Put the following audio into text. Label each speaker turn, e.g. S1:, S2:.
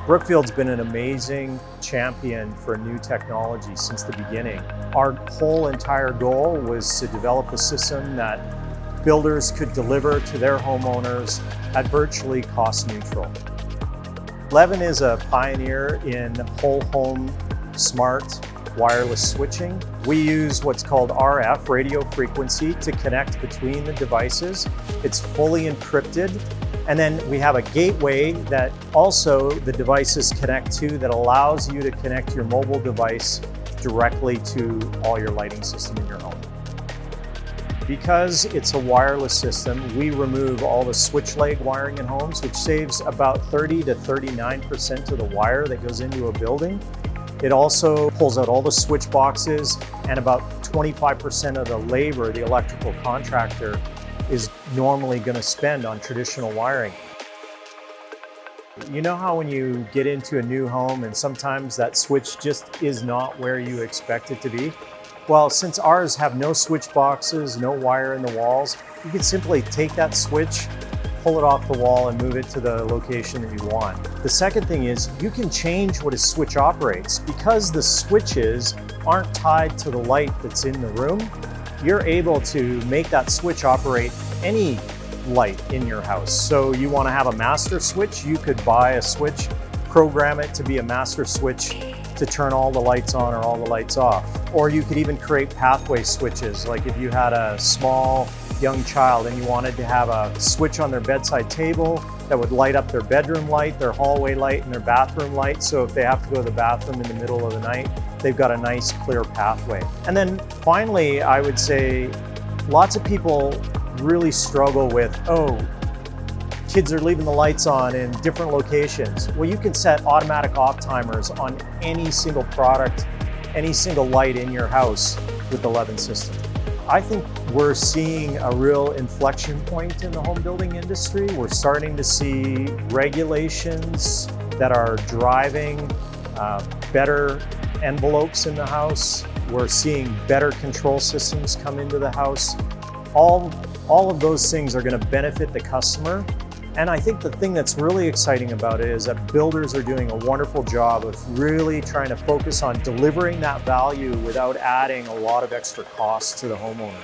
S1: Brookfield's been an amazing champion for new technology since the beginning. Our whole entire goal was to develop a system that builders could deliver to their homeowners at virtually cost neutral. Levven is a pioneer in whole home smart wireless switching. We use what's called RF, radio frequency, to connect between the devices. It's fully encrypted. And then we have a gateway that also the devices connect to that allows you to connect your mobile device directly to all your lighting system in your home. Because it's a wireless system, we remove all the switch leg wiring in homes, which saves about 30 to 39% of the wire that goes into a building. It also pulls out all the switch boxes, and about 25% of the labor the electrical contractor is normally going to spend on traditional wiring. You know how when you get into a new home and sometimes that switch just is not where you expect it to be? Well, since ours have no switch boxes, no wire in the walls, you can simply take that switch, pull it off the wall and move it to the location that you want. The second thing is you can change what a switch operates. Because the switches aren't tied to the light that's in the room, you're able to make that switch operate any light in your house. So you want to have a master switch, you could buy a switch, program it to be a master switch to turn all the lights on or all the lights off. Or you could even create pathway switches, like if you had a small young child and you wanted to have a switch on their bedside table that would light up their bedroom light, their hallway light, and their bathroom light. So if they have to go to the bathroom in the middle of the night, they've got a nice clear pathway. And then finally, I would say lots of people really struggle with, oh, kids are leaving the lights on in different locations. Well, you can set automatic off timers on any single product, any single light in your house with the Levven system. I think we're seeing a real inflection point in the home building industry. We're starting to see regulations that are driving better envelopes in the house. We're seeing better control systems come into the house. All of those things are going to benefit the customer. And I think the thing that's really exciting about it is that builders are doing a wonderful job of really trying to focus on delivering that value without adding a lot of extra costs to the homeowner.